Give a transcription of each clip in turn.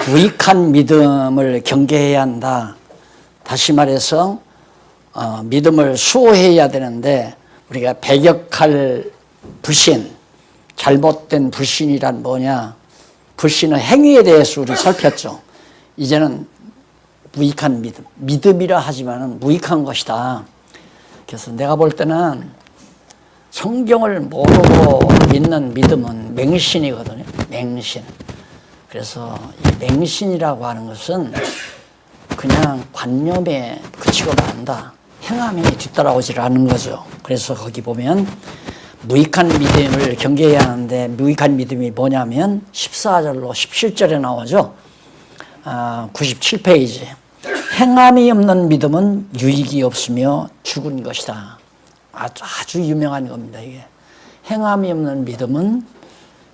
무익한 믿음을 경계해야 한다. 다시 말해서 믿음을 수호해야 되는데 우리가 배격할 불신, 잘못된 불신이란 뭐냐? 불신의 행위에 대해서 우리 살폈죠. 이제는 무익한 믿음, 믿음이라 하지만 무익한 것이다. 그래서 내가 볼 때는 성경을 모르고 믿는 믿음은 맹신이거든요. 맹신. 그래서 이 맹신이라고 하는 것은 그냥 관념에 그치고 만다. 행함이 뒤따라오질 않는 거죠. 그래서 거기 보면 무익한 믿음을 경계해야 하는데 무익한 믿음이 뭐냐면 14절로 17절에 나오죠. 97페이지. 행함이 없는 믿음은 유익이 없으며 죽은 것이다. 아주 유명한 겁니다. 이게 행함이 없는 믿음은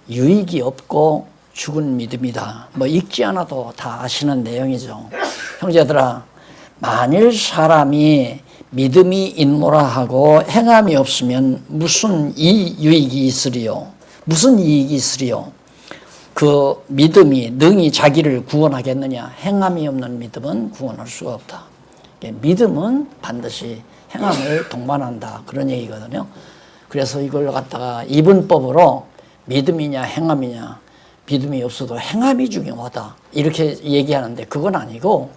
유익이 없고 죽은 믿음이다. 뭐 읽지 않아도 다 아시는 내용이죠. 형제들아, 만일 사람이 믿음이 있노라 하고 행함이 없으면 무슨 유익이 있으리요? 무슨 이익이 있으리요? 그 믿음이 능히 자기를 구원하겠느냐? 행함이 없는 믿음은 구원할 수가 없다. 믿음은 반드시 행함을 동반한다. 그런 얘기거든요. 그래서 이걸 갖다가 이분법으로 믿음이냐 행함이냐, 믿음이 없어도 행함이 중요하다. 이렇게 얘기하는데 그건 아니고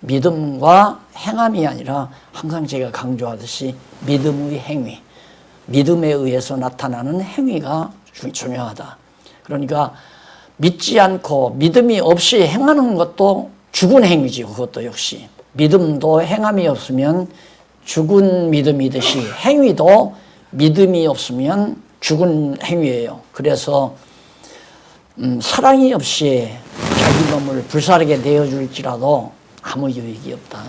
믿음과 행함이 아니라 항상 제가 강조하듯이 믿음의 행위, 믿음에 의해서 나타나는 행위가 중요하다. 그러니까 믿지 않고 믿음이 없이 행하는 것도 죽은 행위지. 그것도 역시 믿음도 행함이 없으면 죽은 믿음이듯이 행위도 믿음이 없으면 죽은 행위예요. 그래서 사랑이 없이 자기 몸을 불사르게 내어줄지라도 아무 유익이 없다.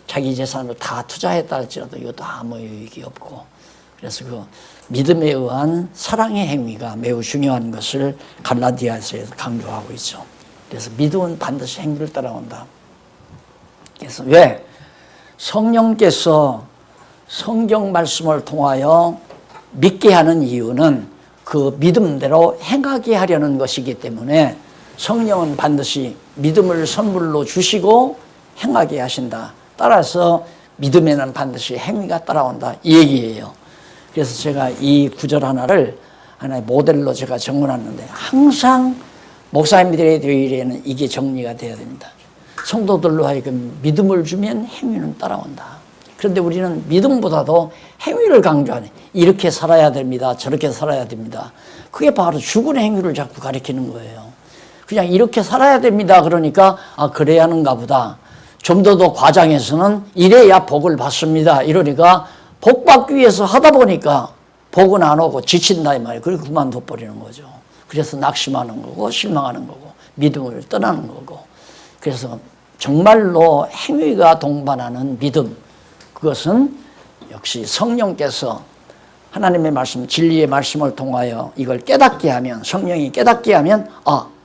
자기 재산을 다 투자했다 할지라도 이것도 아무 유익이 없고, 그래서 그 믿음에 의한 사랑의 행위가 매우 중요한 것을 갈라디아서에서 강조하고 있죠. 그래서 믿음은 반드시 행위를 따라온다. 그래서 왜? 성령께서 성경 말씀을 통하여 믿게 하는 이유는 그 믿음대로 행하게 하려는 것이기 때문에 성령은 반드시 믿음을 선물로 주시고 행하게 하신다. 따라서 믿음에는 반드시 행위가 따라온다. 이 얘기예요. 그래서 제가 이 구절 하나를 하나의 모델로 제가 적어놨는데 항상 목사님들의 교회에는 이게 정리가 되어야 됩니다. 성도들로 하여금 믿음을 주면 행위는 따라온다. 그런데 우리는 믿음보다도 행위를 강조하네. 이렇게 살아야 됩니다. 저렇게 살아야 됩니다. 그게 바로 죽은 행위를 자꾸 가리키는 거예요. 그냥 이렇게 살아야 됩니다. 그러니까 그래야 하는가 보다. 좀 더 과장해서는 이래야 복을 받습니다. 이러니까 복 받기 위해서 하다 보니까 복은 안 오고 지친다 이 말이에요. 그리고 그만둬 버리는 거죠. 그래서 낙심하는 거고 실망하는 거고 믿음을 떠나는 거고. 그래서 정말로 행위가 동반하는 믿음, 그것은 역시 성령께서 하나님의 말씀, 진리의 말씀을 통하여 이걸 깨닫게 하면, 성령이 깨닫게 하면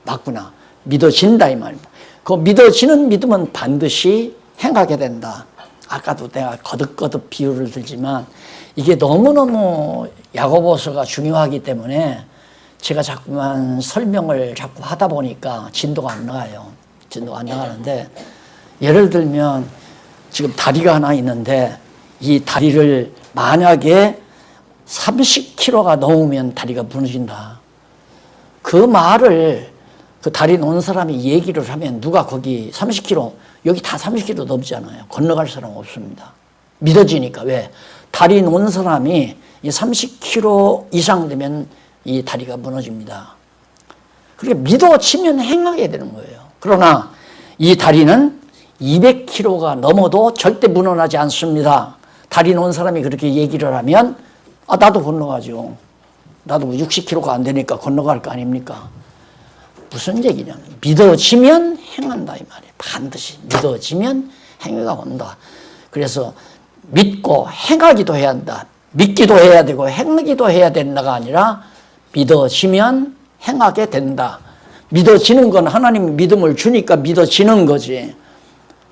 맞구나, 믿어진다 이 말입니다. 그 믿어지는 믿음은 반드시 행하게 된다. 아까도 내가 거듭거듭 비유를 들지만 이게 너무너무 야고보서가 중요하기 때문에 제가 자꾸만 설명을 자꾸 하다 보니까 진도가 안 나가요. 진도가 안 나가는데, 예를 들면 지금 다리가 하나 있는데 이 다리를 만약에 30kg가 넘으면 다리가 무너진다. 그 말을 그 다리 놓은 사람이 얘기를 하면 누가 거기 30kg, 여기 다 30kg 넘잖아요. 건너갈 사람 없습니다. 믿어지니까. 왜? 다리 놓은 사람이 30kg 이상 되면 이 다리가 무너집니다. 그렇게 믿어지면 행하게 되는 거예요. 그러나 이 다리는 200kg가 넘어도 절대 무너나지 않습니다. 다리 놓은 사람이 그렇게 얘기를 하면 나도 건너가죠. 나도 60kg가 안 되니까 건너갈 거 아닙니까? 무슨 얘기냐면 믿어지면 행한다 이 말이에요. 반드시 믿어지면 행위가 온다. 그래서 믿고 행하기도 해야 한다. 믿기도 해야 되고 행하기도 해야 된다가 아니라 믿어지면 행하게 된다. 믿어지는 건 하나님이 믿음을 주니까 믿어지는 거지,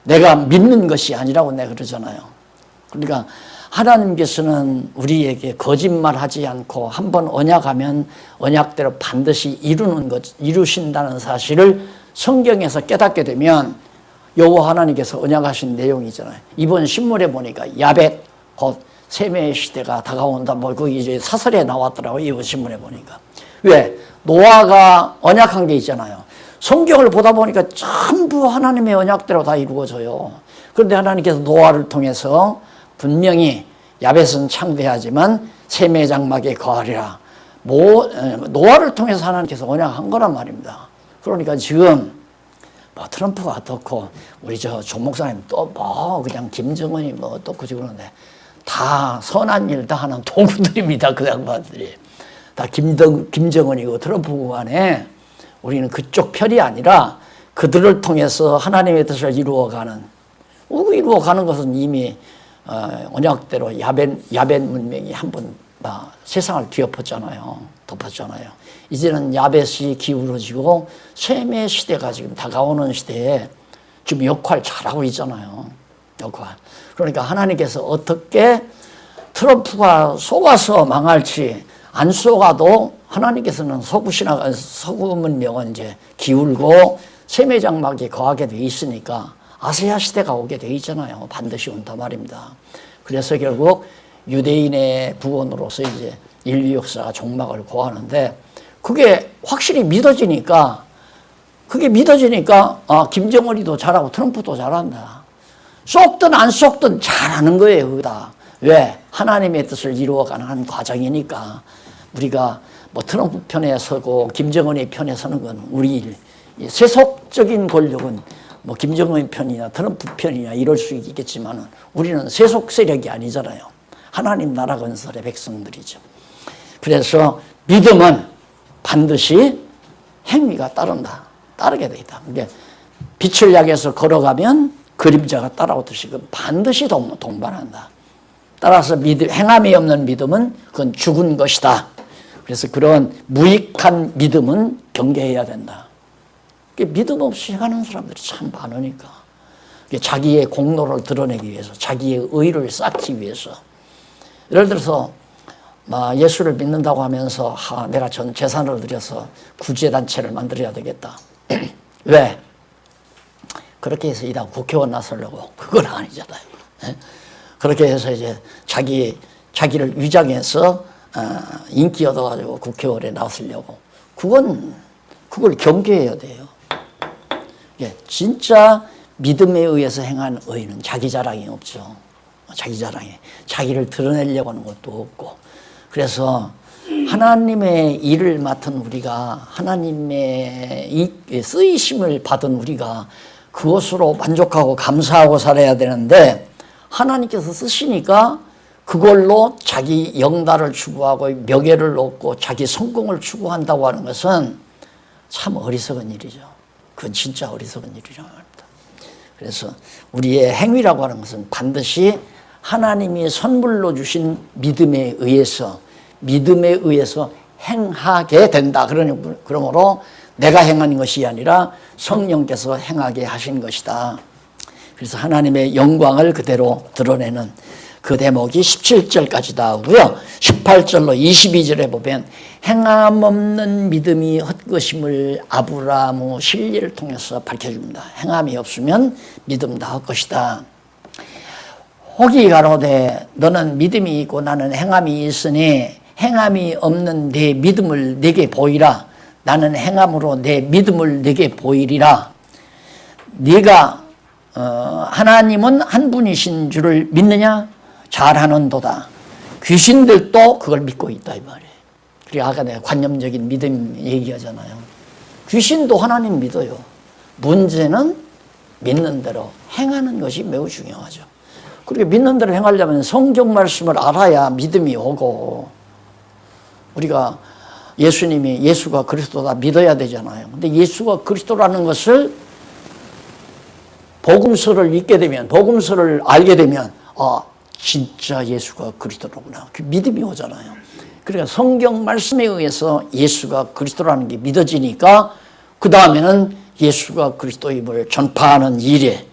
내가 믿는 것이 아니라고 내가 그러잖아요. 그러니까 하나님께서는 우리에게 거짓말하지 않고 한번 언약하면 언약대로 반드시 이루신다는 사실을 성경에서 깨닫게 되면 여호와 하나님께서 언약하신 내용이 있잖아요. 이번 신문에 보니까 야벳 곧 셈의 시대가 다가온다. 뭐 거기 이제 사설에 나왔더라고요. 이번 신문에 보니까. 왜? 노아가 언약한 게 있잖아요. 성경을 보다 보니까 전부 하나님의 언약대로 다 이루어져요. 그런데 하나님께서 노아를 통해서 분명히 야벳은 창대하지만 셈의 장막에 거하리라. 노아를 통해서 하나님께서 언약한 거란 말입니다. 그러니까 지금 뭐 트럼프가 어떻고 우리 조 목사님 또 뭐 그냥 김정은이 뭐 어떻고 그러는데 다 선한 일 다 하는 도구들입니다. 그 양반들이 다 김정은이고 트럼프고 간에 우리는 그쪽 편이 아니라 그들을 통해서 하나님의 뜻을 이루어가는 것은 이미 언약대로 야벳 문명이 한번 세상을 뒤엎었잖아요. 덮었잖아요. 이제는 야벳이 기울어지고 셈의 시대가 지금 다가오는 시대에 지금 역할 잘하고 있잖아요. 역할. 그러니까 하나님께서 어떻게 트럼프가 속아서 망할지 안 속아도 하나님께서는 서구 문명은 이제 기울고 셈의 장막에 거하게 돼 있으니까 아세아 시대가 오게 돼 있잖아요. 반드시 온단 말입니다. 그래서 결국 유대인의 구원으로서 이제 인류 역사가 종막을 고하는데 그게 확실히 믿어지니까 김정은이도 잘하고 트럼프도 잘한다. 쏙든 안 쏙든 잘하는 거예요. 그거다. 왜? 하나님의 뜻을 이루어가는 한 과정이니까 우리가 뭐 트럼프 편에 서고 김정은의 편에 서는 건 우리 일. 세속적인 권력은 뭐 김정은 편이냐 트럼프 편이냐 이럴 수 있겠지만 우리는 세속 세력이 아니잖아요. 하나님 나라 건설의 백성들이죠. 그래서 믿음은 반드시 행위가 따르게 돼 있다. 그러니까 빛을 향해서 걸어가면 그림자가 따라오듯이 반드시 동반한다. 따라서 행함이 없는 믿음은 그건 죽은 것이다. 그래서 그런 무익한 믿음은 경계해야 된다. 믿음 없이 가는 사람들이 참 많으니까 자기의 공로를 드러내기 위해서 자기의 의를 쌓기 위해서 예를 들어서 예수를 믿는다고 하면서 내가 전 재산을 들여서 구제단체를 만들어야 되겠다. 왜? 그렇게 해서 이다 국회의원 나서려고 그건 아니잖아요. 그렇게 해서 이제 자기를 위장해서 인기 얻어가지고 국회의원에 나서려고 그걸 경계해야 돼요. 진짜 믿음에 의해서 행한 의는 자기 자랑이 없죠. 자기를 드러내려고 하는 것도 없고. 그래서 하나님의 일을 맡은 우리가 하나님의 쓰이심을 받은 우리가 그것으로 만족하고 감사하고 살아야 되는데 하나님께서 쓰시니까 그걸로 자기 영달을 추구하고 명예를 얻고 자기 성공을 추구한다고 하는 것은 참 어리석은 일이죠. 그건 진짜 어리석은 일이라고 합니다. 그래서 우리의 행위라고 하는 것은 반드시 하나님이 선물로 주신 믿음에 의해서 행하게 된다. 그러므로 내가 행하는 것이 아니라 성령께서 행하게 하신 것이다. 그래서 하나님의 영광을 그대로 드러내는 그 대목이 17절까지 나오고요. 18절로 22절에 보면 행함 없는 믿음이 헛것임을 아브라함의 실리를 통해서 밝혀줍니다. 행함이 없으면 믿음 다 헛것이다. 혹이 가로되 너는 믿음이 있고 나는 행함이 있으니 행함이 없는 내 믿음을 내게 보이라. 나는 행함으로 내 믿음을 내게 보이리라. 네가 하나님은 한 분이신 줄을 믿느냐? 잘하는도다. 귀신들도 그걸 믿고 있다 이 말이에요. 그리고 아까 내가 관념적인 믿음 얘기하잖아요. 귀신도 하나님 믿어요. 문제는 믿는 대로 행하는 것이 매우 중요하죠. 그리고 믿는 대로 행하려면 성경 말씀을 알아야 믿음이 오고 우리가 예수가 그리스도다 믿어야 되잖아요. 근데 예수가 그리스도라는 것을 복음서를 읽게 되면 복음서를 알게 되면 진짜 예수가 그리스도로구나. 그 믿음이 오잖아요. 그러니까 성경 말씀에 의해서 예수가 그리스도라는 게 믿어지니까 그 다음에는 예수가 그리스도임을 전파하는 일에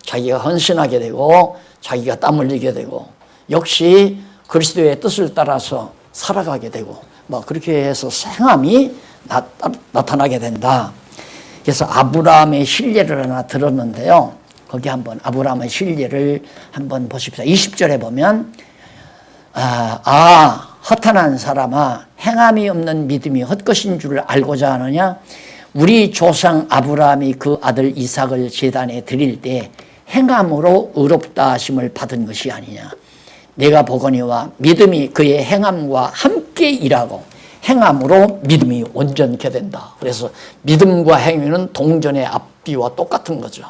자기가 헌신하게 되고 자기가 땀 흘리게 되고 역시 그리스도의 뜻을 따라서 살아가게 되고 뭐 그렇게 해서 행함이 나타나게 된다. 그래서 아브라함의 실례를 하나 들었는데요. 거기 한번 아브라함의 실례를 한번 보십시오. 20절에 보면 허탄한 사람아, 행함이 없는 믿음이 헛것인 줄 알고자 하느냐? 우리 조상 아브라함이 그 아들 이삭을 제단에 드릴 때 행함으로 의롭다 하심을 받은 것이 아니냐. 내가 보거니와 믿음이 그의 행함과 함께 일하고 행함으로 믿음이 온전케 된다. 그래서 믿음과 행위는 동전의 앞뒤와 똑같은 거죠.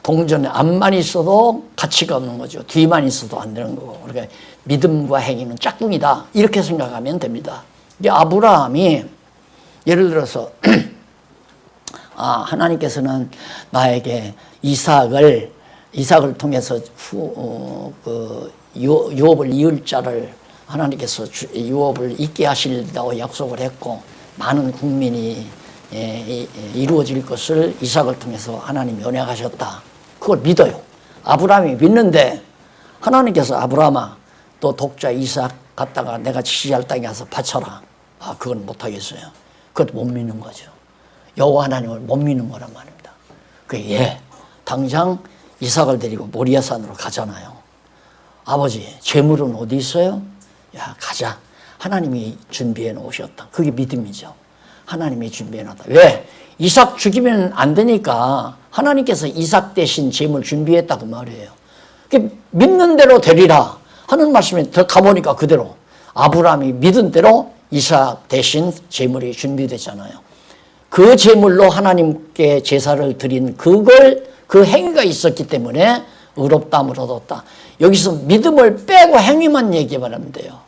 동전에 앞만 있어도 가치가 없는 거죠. 뒤만 있어도 안 되는 거고. 그러니까 믿음과 행위는 짝꿍이다. 이렇게 생각하면 됩니다. 이게 아브라함이 예를 들어서 하나님께서는 나에게 이삭을 통해서 유업을 이을 자를 하나님께서 유업을 있게 하시려고 약속을 했고 많은 국민이 이루어질 것을 이삭을 통해서 하나님이 언약하셨다. 그걸 믿어요. 아브라함이 믿는데 하나님께서 아브라함아 또 독자 이삭 갖다가 내가 지시할 땅에 가서 바쳐라. 그건 못하겠어요. 그것도 못 믿는 거죠. 여호와 하나님을 못 믿는 거란 말입니다. 당장 이삭을 데리고 모리아산으로 가잖아요. 아버지 재물은 어디 있어요? 야 가자. 하나님이 준비해 놓으셨다. 그게 믿음이죠. 하나님이 준비해 놨다. 왜? 이삭 죽이면 안 되니까 하나님께서 이삭 대신 재물 준비했다고 말이에요. 믿는 대로 되리라 하는 말씀에 더 가보니까 그대로 아브라함이 믿은 대로 이삭 대신 재물이 준비됐잖아요. 그 재물로 하나님께 제사를 드린 그 행위가 있었기 때문에 의롭다함을 얻었다. 여기서 믿음을 빼고 행위만 얘기하면 안 돼요.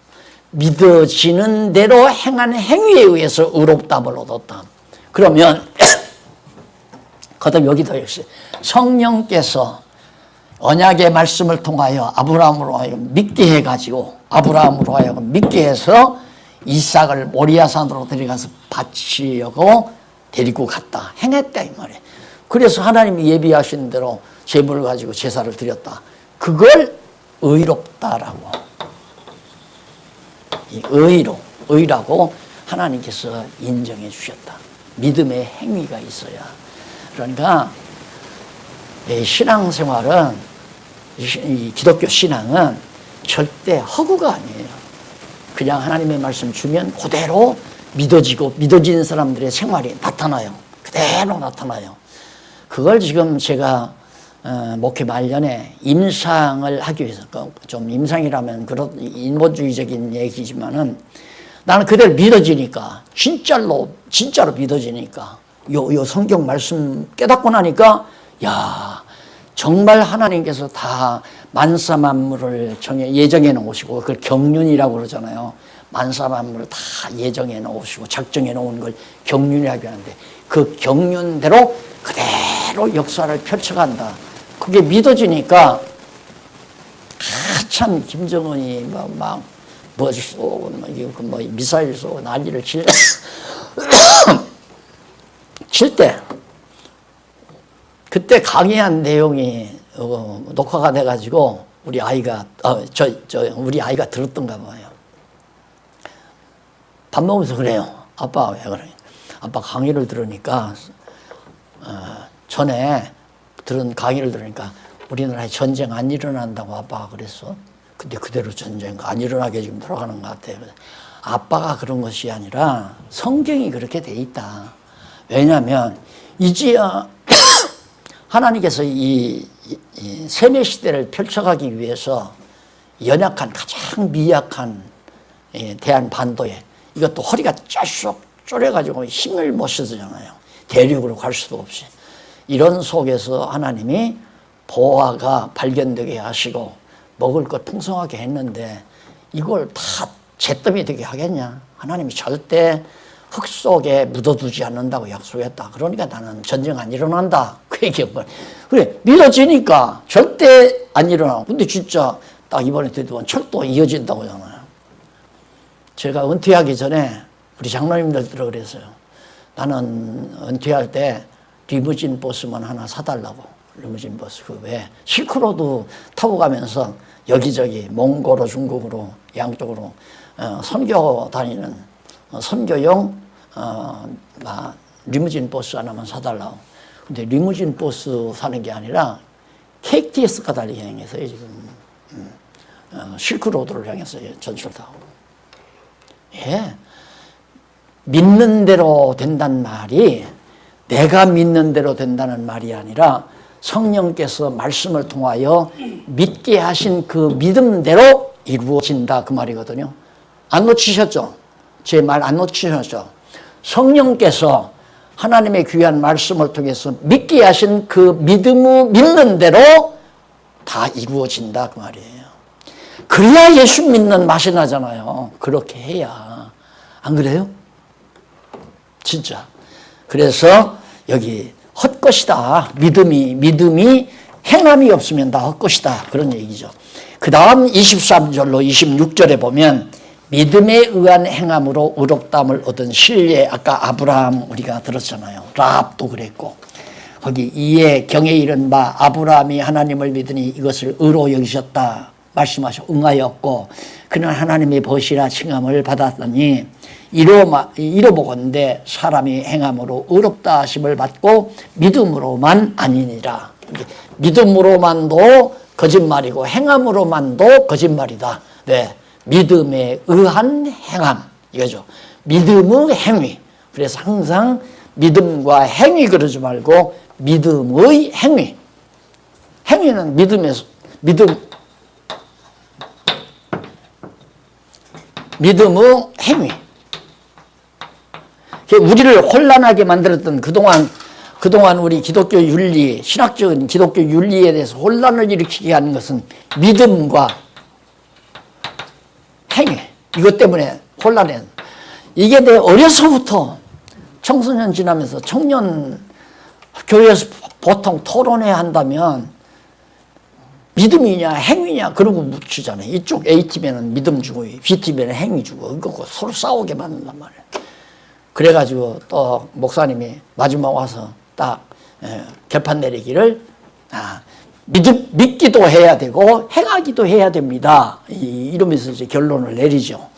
믿어지는 대로 행한 행위에 의해서 의롭다함을 얻었다. 그러면 그다음 여기도 역시 성령께서 언약의 말씀을 통하여 아브라함으로 하여금 믿게 해가지고 아브라함으로 하여금 믿게 해서 이삭을 모리아산으로 데려가서 바치려고 데리고 갔다. 행했다 이 말이에요. 그래서 하나님이 예비하신 대로 제물을 가지고 제사를 드렸다. 그걸 의롭다라고. 이 의라고 하나님께서 인정해 주셨다. 믿음의 행위가 있어야. 그러니까 신앙생활은 이 기독교 신앙은 절대 허구가 아니에요. 그냥 하나님의 말씀 주면 그대로 믿어지고 믿어지는 사람들의 생활이 나타나요. 그대로 나타나요. 그걸 지금 제가 목회 말년에 임상을 하기 위해서 좀 임상이라면 그런 인본주의적인 얘기지만은 나는 그대로 믿어지니까 진짜로 믿어지니까 요 성경 말씀 깨닫고 나니까 야 정말 하나님께서 다 만사 만물을 예정해 놓으시고 그걸 경륜이라고 그러잖아요. 만사 만물을 다 예정해 놓으시고 작정해 놓은 걸 경륜이라고 하는데 그 경륜대로 그대로 역사를 펼쳐간다. 그게 믿어지니까 참 김정은이 막 쏘고 미사일 쏘고 난리를 칠 때 그때 강의한 내용이 녹화가 돼가지고 우리 아이가 우리 아이가 들었던가 봐요. 밥 먹으면서 그래요. 아빠 왜 그래? 아빠 강의를 들으니까 전에 들은 강의를 들으니까 우리나라에 전쟁 안 일어난다고 아빠가 그랬어. 근데 그대로 전쟁 안 일어나게 지금 돌아가는 것 같아요. 아빠가 그런 것이 아니라 성경이 그렇게 돼 있다. 왜냐하면 이제야 하나님께서 이 세뇌 시대를 펼쳐가기 위해서 연약한 가장 미약한 대한 반도에 이것도 허리가 쫙 쪼려가지고 힘을 못 쓰잖아요. 대륙으로 갈 수도 없이. 이런 속에서 하나님이 보화가 발견되게 하시고 먹을 것 풍성하게 했는데 이걸 다 잿더미 되게 하겠냐. 하나님이 절대 흙 속에 묻어두지 않는다고 약속했다. 그러니까 나는 전쟁 안 일어난다. 그 얘기한 거야. 그래 믿어지니까 절대 안 일어나고. 근데 진짜 딱 이번에 듣던 철도 이어진다고 하잖아요. 제가 은퇴하기 전에 우리 장로님들도 그랬어요. 나는 은퇴할 때 리무진 버스만 하나 사달라고. 리무진 버스. 그 왜 실크로드 타고 가면서 여기저기 몽고로 중국으로 양쪽으로 선교 다니는 선교용 리무진 버스 하나만 사달라고. 근데 리무진 버스 사는 게 아니라 KTX 가달리 향해서요 지금 실크로드를 향해서 전철 타고. 예, 믿는 대로 된다는 말이 내가 믿는 대로 된다는 말이 아니라 성령께서 말씀을 통하여 믿게 하신 그 믿음대로 이루어진다 그 말이거든요. 안 놓치셨죠? 제 말 안 놓치셨죠? 성령께서 하나님의 귀한 말씀을 통해서 믿게 하신 그 믿는 대로 다 이루어진다 그 말이에요. 그래야 예수 믿는 맛이 나잖아요. 그렇게 해야. 안 그래요? 진짜. 그래서 여기 헛것이다. 믿음이 행함이 없으면 다 헛것이다. 그런 얘기죠. 그 다음 23절로 26절에 보면 믿음에 의한 행함으로 의롭다함을 얻은 신뢰. 아까 아브라함 우리가 들었잖아요. 라합도 그랬고 거기 이에 경에 이른 바 아브라함이 하나님을 믿으니 이것을 의로 여기셨다 말씀하셔 응하였고 그는 하나님의 벗이라 칭함을 받았더니 이로보건대 사람이 행함으로 의롭다 하심을 받고 믿음으로만 아니니라. 믿음으로만도 거짓말이고 행함으로만도 거짓말이다. 네. 믿음에 의한 행함 이거죠. 믿음의 행위. 그래서 항상 믿음과 행위 그러지 말고 믿음의 행위. 행위는 믿음의 행위. 우리를 혼란하게 만들었던 그동안 우리 기독교 윤리, 신학적인 기독교 윤리에 대해서 혼란을 일으키게 하는 것은 믿음과 행위. 이것 때문에 혼란해. 이게 내 어려서부터 청소년 지나면서 청년 교회에서 보통 토론회 한다면 믿음이냐 행위냐 그러고 묻히잖아요. 이쪽 A팀에는 믿음 주고 B팀에는 행위 주고 이거 서로 싸우게 만든단 말이에요. 그래가지고 또 목사님이 마지막 와서 딱 결판 내리기를 믿기도 해야 되고 행하기도 해야 됩니다. 이러면서 이제 결론을 내리죠.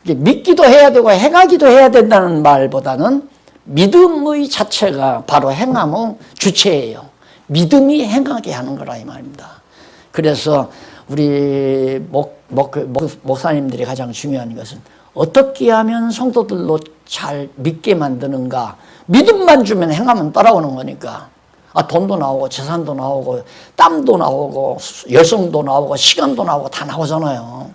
믿기도 해야 되고 행하기도 해야 된다는 말보다는 믿음의 자체가 바로 행함의 주체예요. 믿음이 행하게 하는 거라 이 말입니다. 그래서 우리 목사님들이 가장 중요한 것은 어떻게 하면 성도들로 잘 믿게 만드는가. 믿음만 주면 행하면 따라오는 거니까. 돈도 나오고 재산도 나오고 땀도 나오고 열성도 나오고 시간도 나오고 다 나오잖아요.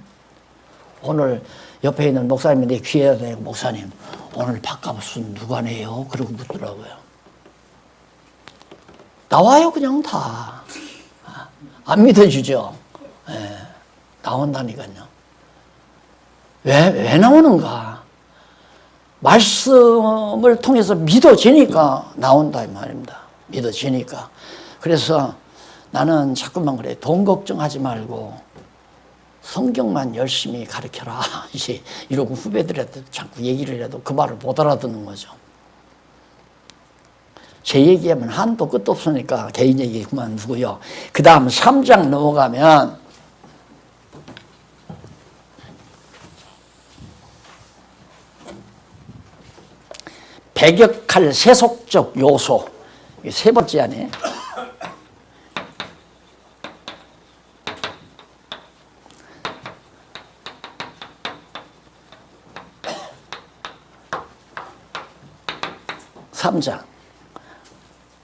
오늘 옆에 있는 목사님이 내 귀에 대고 목사님 오늘 밥값은 누가 내요? 그러고 묻더라고요. 나와요 그냥 다. 안 믿어주죠. 나온다니까요. 왜 나오는가? 말씀을 통해서 믿어지니까 나온다 이 말입니다. 믿어지니까. 그래서 나는 자꾸만 그래. 돈 걱정하지 말고 성경만 열심히 가르쳐라. 이제 이러고 후배들한테 자꾸 얘기를 해도 그 말을 못 알아듣는 거죠. 제 얘기하면 한도 끝도 없으니까 개인 얘기 그만두고요. 그 다음 3장 넘어가면 배격할 세속적 요소 세 번째 안에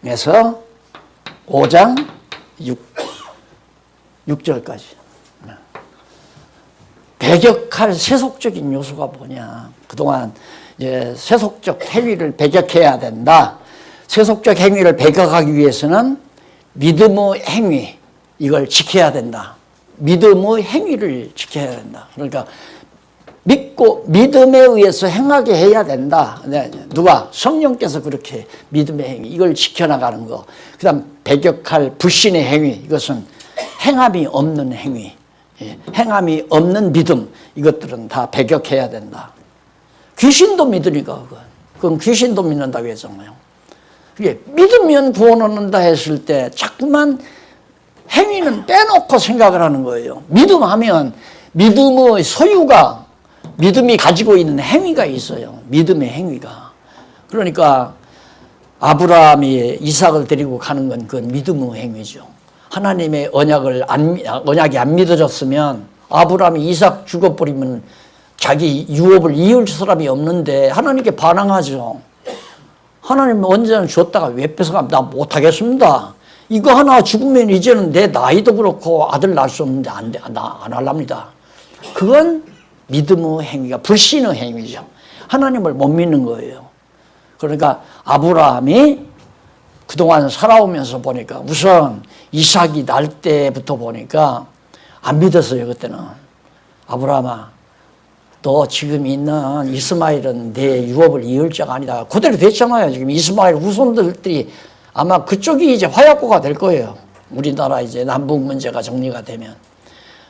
(3장에서) 5장 6절까지 배격할 세속적인 요소가 뭐냐. 그동안 이제 세속적 행위를 배격해야 된다. 세속적 행위를 배격하기 위해서는 믿음의 행위, 이걸 지켜야 된다. 믿음의 행위를 지켜야 된다. 그러니까 믿고 믿음에 의해서 행하게 해야 된다. 누가? 성령께서 그렇게 믿음의 행위, 이걸 지켜나가는 거. 그 다음 배격할 불신의 행위, 이것은 행함이 없는 행위, 행함이 없는 믿음, 이것들은 다 배격해야 된다. 귀신도 믿으니까 그건 귀신도 믿는다고 했잖아요. 그게 믿으면 구원 얻는다 했을 때 자꾸만 행위는 빼놓고 생각을 하는 거예요. 믿음하면 믿음의 소유가 믿음이 가지고 있는 행위가 있어요. 믿음의 행위가. 그러니까 아브라함이 이삭을 데리고 가는 건 그건 믿음의 행위죠. 하나님의 언약이 안 믿어졌으면 아브라함이 이삭 죽어버리면 자기 유업을 이을 사람이 없는데 하나님께 반항하죠. 하나님 언제나 줬다가 왜 뺏어가면 나 못하겠습니다. 이거 하나 죽으면 이제는 내 나이도 그렇고 아들 낳을 수 없는데 나 안 할랍니다. 그건 믿음의 행위가 불신의 행위죠. 하나님을 못 믿는 거예요. 그러니까 아브라함이 그동안 살아오면서 보니까 우선 이삭이 날 때부터 보니까 안 믿었어요. 그때는. 아브라함아, 너 지금 있는 이스마엘은 내 유업을 이을 자가 아니다. 그대로 됐잖아요. 지금 이스마엘 후손들이 아마 그쪽이 이제 화약고가 될 거예요. 우리나라 이제 남북 문제가 정리가 되면.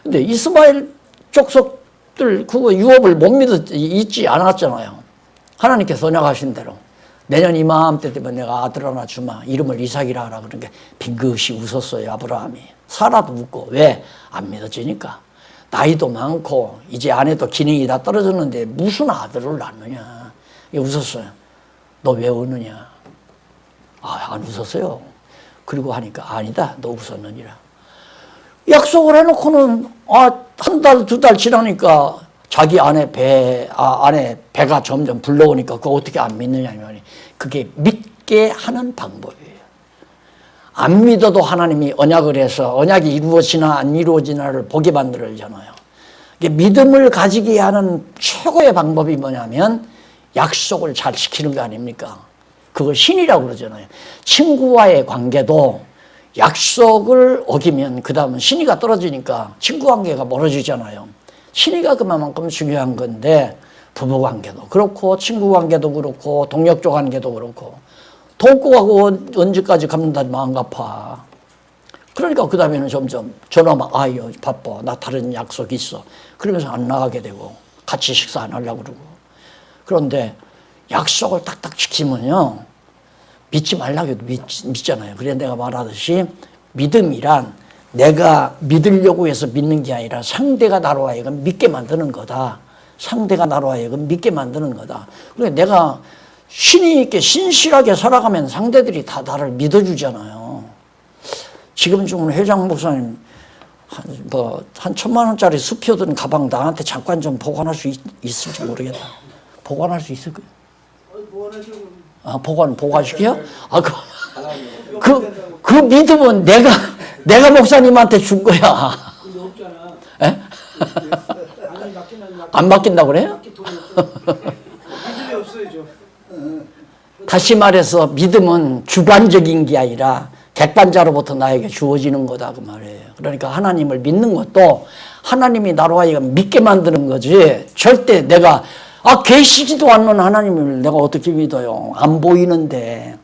근데 이스마엘 족속들 그거 유업을 못 잊지 않았잖아요. 하나님께서 언약하신 대로. 내년 이맘때 되면 내가 아들 하나 주마. 이름을 이삭이라 하라. 그러니까 빙긋이 웃었어요. 아브라함이. 사라도 웃고. 왜? 안 믿어지니까. 나이도 많고 이제 아내도 기능이 다 떨어졌는데 무슨 아들을 낳느냐. 웃었어요. 너 왜 우느냐. 안 웃었어요. 그리고 하니까 아니다. 너 웃었느니라. 약속을 해놓고는 한 달, 두 달 지나니까 자기 아내 배가 점점 불러오니까 그거 어떻게 안 믿느냐면 그게 믿게 하는 방법이에요. 안 믿어도 하나님이 언약을 해서 언약이 이루어지나 안 이루어지나를 보게 만들잖아요. 믿음을 가지게 하는 최고의 방법이 뭐냐면 약속을 잘 지키는 거 아닙니까? 그걸 신이라고 그러잖아요. 친구와의 관계도 약속을 어기면 그 다음은 신의가 떨어지니까 친구 관계가 멀어지잖아요. 신의가 그만큼 중요한 건데 부부관계도 그렇고 친구관계도 그렇고 동력조 관계도 그렇고 돕고 가고 언제까지 갚는다니 마음 아파. 그러니까 그 다음에는 점점 전화만 아유 바빠 나 다른 약속 있어. 그러면서 안 나가게 되고 같이 식사 안 하려고 그러고. 그런데 약속을 딱딱 지키면요 믿지 말라고 해도 믿잖아요. 그래 내가 말하듯이 믿음이란 내가 믿으려고 해서 믿는 게 아니라 상대가 나로 하여금 믿게 만드는 거다. 상대가 나로 하여금 믿게 만드는 거다. 그러니까 내가 신이 있게 신실하게 살아가면 상대들이 다 나를 믿어주잖아요. 지금 좀 회장 목사님 한 1,000만 원짜리 수표 든 가방 나한테 잠깐 좀 보관할 수 있을지 모르겠다. 보관할 수 있을 거예요. 보관시켜요? 그 믿음은 내가 목사님한테 준 거야. 예? 안 맡긴다고 그래요? 다시 말해서 믿음은 주관적인 게 아니라 객관자로부터 나에게 주어지는 거다 그 말이에요. 그러니까 하나님을 믿는 것도 하나님이 나로 하여금 믿게 만드는 거지 절대 내가 계시지도 않는 하나님을 내가 어떻게 믿어요. 안 보이는데.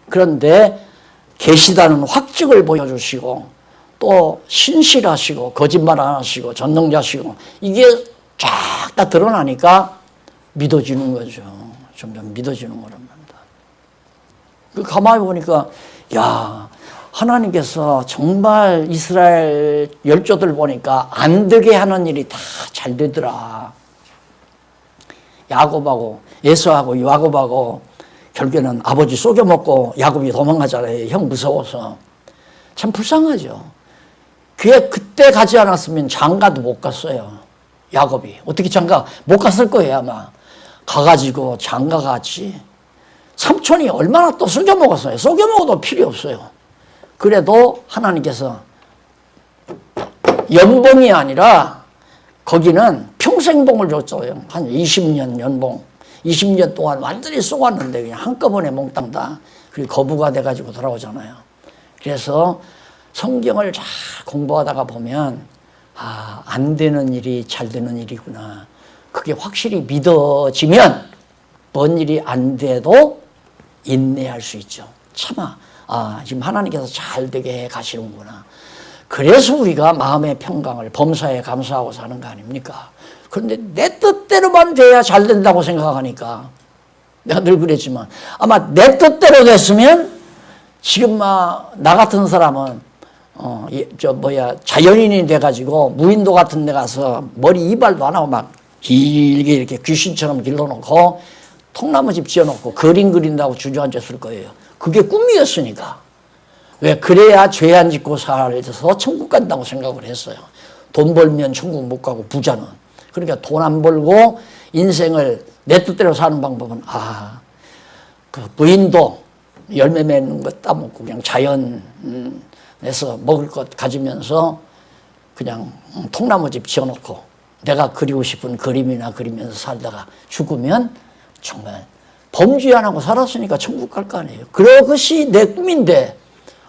그런데 계시다는 확증을 보여주시고 또 신실하시고 거짓말 안 하시고 전능자시고 이게 쫙 다 드러나니까 믿어지는 거죠. 점점 믿어지는 거란 말입니다. 그 가만히 보니까 야 하나님께서 정말 이스라엘 열조들 보니까 안 되게 하는 일이 다 잘 되더라. 야곱하고 에서하고 야곱하고 결국에는 아버지 속여먹고 야곱이 도망가잖아요. 형 무서워서. 참 불쌍하죠. 그때 가지 않았으면 장가도 못 갔어요. 야곱이. 어떻게 장가 못 갔을 거예요 아마. 가가지고 장가 갔지. 삼촌이 얼마나 또 속여먹었어요. 속여먹어도 필요 없어요. 그래도 하나님께서 연봉이 아니라 거기는 평생봉을 줬어요. 한 20년 연봉. 20년 동안 완전히 쏘았는데 그냥 한꺼번에 몽땅 다. 그리고 거부가 돼가지고 돌아오잖아요. 그래서 성경을 잘 공부하다가 보면 안 되는 일이 잘 되는 일이구나. 그게 확실히 믿어지면 뭔 일이 안 돼도 인내할 수 있죠. 참아. 지금 하나님께서 잘 되게 해 가시는구나. 그래서 우리가 마음의 평강을 범사에 감사하고 사는 거 아닙니까? 그런데 내 뜻대로만 돼야 잘 된다고 생각하니까 내가 늘 그랬지만 아마 내 뜻대로 됐으면 지금 나 같은 사람은 자연인이 돼가지고 무인도 같은 데 가서 머리 이발도 안 하고 막 길게 이렇게 귀신처럼 길러놓고 통나무집 지어놓고 그림 그린다고 주저앉았을 거예요. 그게 꿈이었으니까. 왜? 그래야 죄 안 짓고 살아서 천국 간다고 생각을 했어요. 돈 벌면 천국 못 가고 부자는. 그러니까 돈 안 벌고 인생을 내 뜻대로 사는 방법은 그 부인도 열매 맺는 거 따먹고 그냥 자연에서 먹을 것 가지면서 그냥 통나무집 지어놓고 내가 그리고 싶은 그림이나 그리면서 살다가 죽으면 정말 범죄 안 하고 살았으니까 천국 갈 거 아니에요. 그것이 내 꿈인데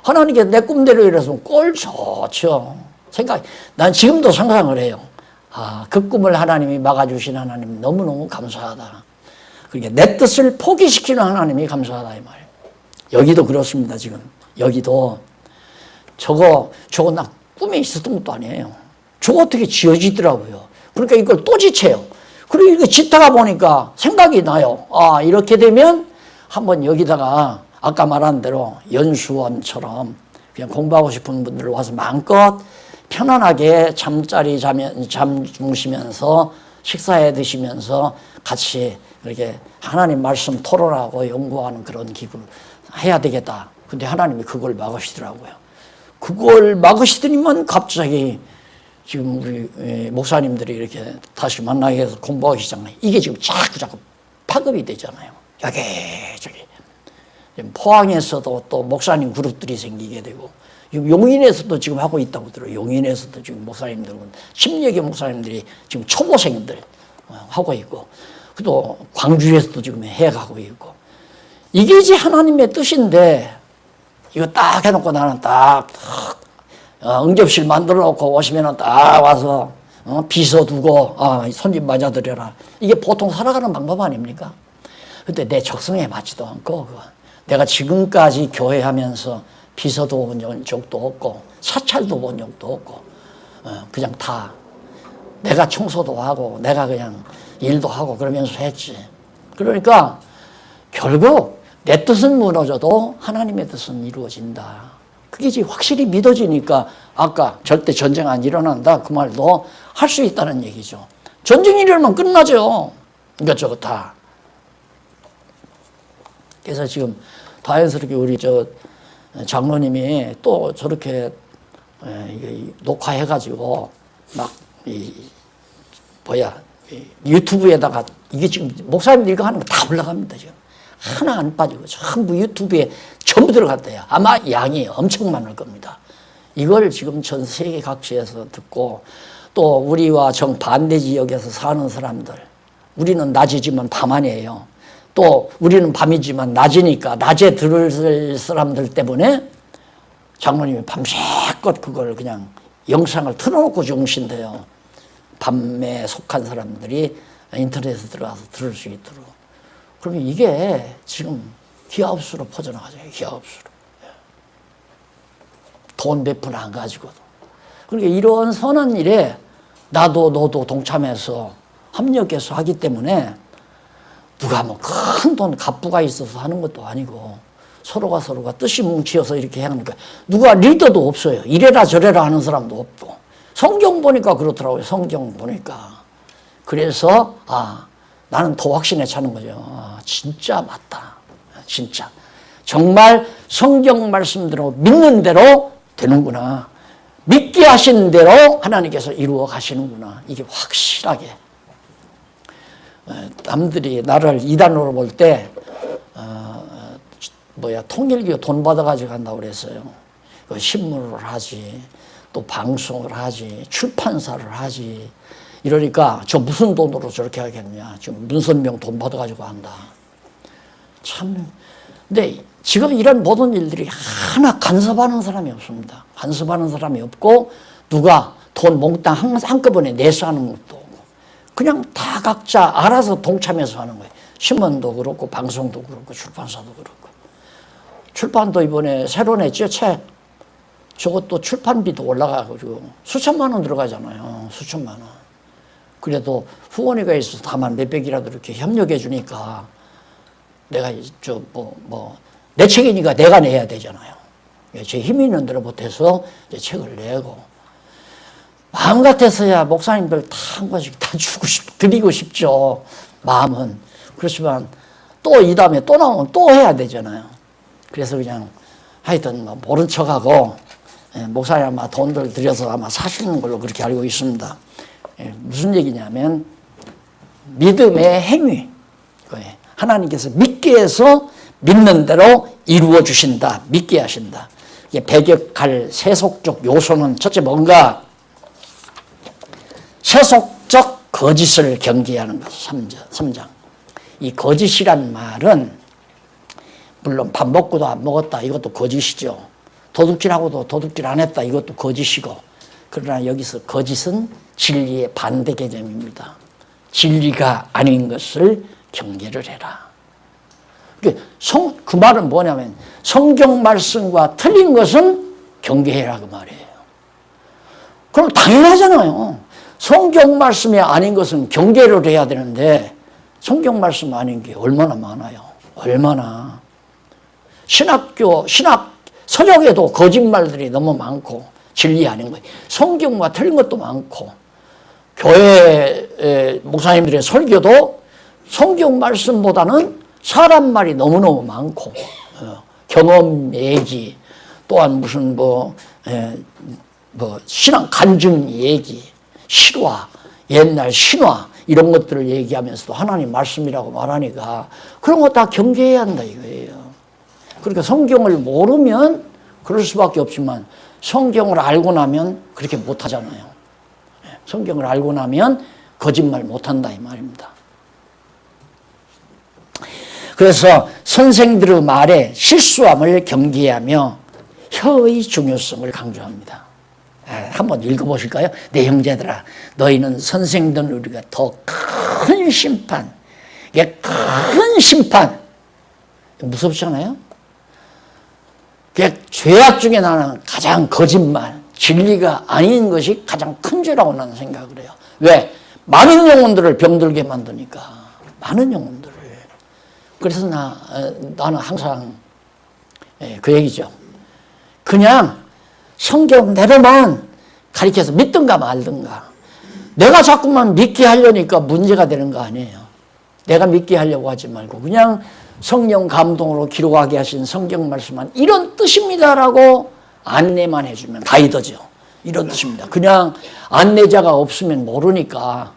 하나님께 내 꿈대로 이랬으면 꼴 좋죠. 난 지금도 상상을 해요. 그 꿈을 하나님이 막아주신 하나님 너무너무 감사하다. 그러니까 내 뜻을 포기시키는 하나님이 감사하다 이 말이에요. 여기도 그렇습니다. 지금 여기도 저거 나 꿈에 있었던 것도 아니에요. 저거 어떻게 지어지더라고요. 그러니까 이걸 또 지쳐요. 그리고 이거 짓다가 보니까 생각이 나요. 이렇게 되면 한번 여기다가 아까 말한 대로 연수원처럼 그냥 공부하고 싶은 분들 와서 마음껏 편안하게 잠 주무시면서 식사해 드시면서 같이 이렇게 하나님 말씀 토론하고 연구하는 그런 기분 해야 되겠다. 근데 하나님이 그걸 막으시더라고요. 그걸 막으시더니만 갑자기 지금 우리 목사님들이 이렇게 다시 만나게 해서 공부하기 시작해요. 이게 지금 자꾸 파급이 되잖아요. 여기저기. 포항에서도 또 목사님 그룹들이 생기게 되고 용인에서도 지금 하고 있다고 들어요. 용인에서도 지금 목사님들은 10여 개 목사님들이 지금 초보생들 하고 있고 또 광주에서도 지금 해가고 있고 이게 이제 하나님의 뜻인데 이거 딱 해놓고 나는 딱 응접실 만들어 놓고 오시면은 딱 와서 비서두고 손님 맞아드려라. 이게 보통 살아가는 방법 아닙니까? 근데 내 적성에 맞지도 않고 내가 지금까지 교회 하면서 비서도 본 적도 없고 사찰도 본 적도 없고 그냥 다 내가 청소도 하고 내가 그냥 일도 하고 그러면서 했지. 그러니까 결국 내 뜻은 무너져도 하나님의 뜻은 이루어진다. 그게 이제 확실히 믿어지니까 아까 절대 전쟁 안 일어난다 그 말도 할 수 있다는 얘기죠. 전쟁이 일어나면 끝나죠. 이것저것 다. 그래서 지금 자연스럽게 우리 장로님이 또 저렇게 녹화해가지고 막 유튜브에다가 이게 지금 목사님들 이거 하는 거 다 올라갑니다 지금. 하나 안 빠지고 전부 유튜브에 전부 들어갔대요. 아마 양이 엄청 많을 겁니다. 이걸 지금 전 세계 각지에서 듣고 또 우리와 정반대 지역에서 사는 사람들 우리는 낮이지만 밤 아니에요. 또 우리는 밤이지만 낮이니까 낮에 들을 사람들 때문에 장로님이 밤새껏 그걸 그냥 영상을 틀어놓고 주무신대요. 밤에 속한 사람들이 인터넷에 들어가서 들을 수 있도록. 그러면 이게 지금 기하급수로 퍼져나가죠. 기하급수로. 돈 몇 푼 안 가지고도. 그러니까 이런 선한 일에 나도 너도 동참해서 합력해서 하기 때문에 누가 뭐 큰 돈 갑부가 있어서 하는 것도 아니고 서로가 뜻이 뭉치어서 이렇게 하는 거야. 누가 리더도 없어요. 이래라 저래라 하는 사람도 없고. 성경 보니까 그렇더라고요. 성경 보니까. 그래서 나는 더 확신에 차는 거죠. 진짜 맞다. 진짜. 정말 성경 말씀대로 믿는 대로 되는구나. 믿게 하시는 대로 하나님께서 이루어 가시는구나. 이게 확실하게. 남들이 나를 이단으로 볼 때 통일교 돈 받아가지고 한다고 그랬어요. 신문을 하지, 또 방송을 하지, 출판사를 하지. 이러니까 저 무슨 돈으로 저렇게 하겠냐. 지금 문선명 돈 받아가지고 한다. 참. 근데 지금 이런 모든 일들이 하나 간섭하는 사람이 없습니다. 간섭하는 사람이 없고 누가 돈 몽땅 한꺼번에 내서 하는 것도 없고 그냥 다 각자 알아서 동참해서 하는 거예요. 신문도 그렇고 방송도 그렇고 출판사도 그렇고. 출판도 이번에 새로 냈죠, 책. 저것도 출판비도 올라가가지고 수천만 원 들어가잖아요. 수천만 원. 그래도 후원회가 있어서 다만 몇백이라도 이렇게 협력해 주니까 내가 내 책이니까 내가 내야 되잖아요. 제 힘 있는 대로 못해서 책을 내고 마음 같아서야 목사님들 다 한 번씩 다 드리고 싶죠. 마음은. 그렇지만 또 이 다음에 또 나오면 또 해야 되잖아요. 그래서 그냥 하여튼 뭐 모른 척하고 목사님 아마 돈들 들여서 아마 사시는 걸로 그렇게 알고 있습니다. 무슨 얘기냐면 믿음의 행위. 하나님께서 믿게 해서 믿는 대로 이루어 주신다. 믿게 하신다. 이게 배격할 세속적 요소는 첫째 뭔가? 세속적 거짓을 경계하는 것. 3장. 이 거짓이란 말은 물론 밥 먹고도 안 먹었다. 이것도 거짓이죠. 도둑질하고도 도둑질 안 했다. 이것도 거짓이고. 그러나 여기서 거짓은 진리의 반대 개념입니다. 진리가 아닌 것을 경계를 해라. 그 말은 뭐냐면 성경 말씀과 틀린 것은 경계해라 그 말이에요. 그럼 당연하잖아요. 성경 말씀이 아닌 것은 경계를 해야 되는데 성경 말씀 아닌 게 얼마나 많아요. 얼마나. 신학 서적에도 거짓말들이 너무 많고 진리 아닌 거예요. 성경과 틀린 것도 많고 교회 목사님들의 설교도 성경 말씀보다는 사람 말이 너무너무 많고 경험 얘기 또한 무슨 신앙 간증 얘기 실화 옛날 신화 이런 것들을 얘기하면서도 하나님 말씀이라고 말하니까 그런 거 다 경계해야 한다 이거예요. 그러니까 성경을 모르면 그럴 수밖에 없지만 성경을 알고 나면 그렇게 못하잖아요. 성경을 알고 나면 거짓말 못한다 이 말입니다. 그래서 선생들의 말에 실수함을 경계하며 혀의 중요성을 강조합니다. 한번 읽어보실까요? 내 형제들아 너희는 선생된 우리가 더 큰 심판, 이게 큰 심판 무섭잖아요? 죄악 중에 나는 가장 거짓말, 진리가 아닌 것이 가장 큰 죄라고 나는 생각을 해요. 왜? 많은 영혼들을 병들게 만드니까. 많은 영혼들을. 그래서 나는 항상 그 얘기죠. 그냥 성경대로만 가르쳐서 믿든가 말든가. 내가 자꾸만 믿게 하려니까 문제가 되는 거 아니에요. 내가 믿게 하려고 하지 말고 그냥 성령 감동으로 기록하게 하신 성경 말씀만 이런 뜻입니다라고 안내만 해주면 가이드죠. 이런 뜻입니다. 그냥 안내자가 없으면 모르니까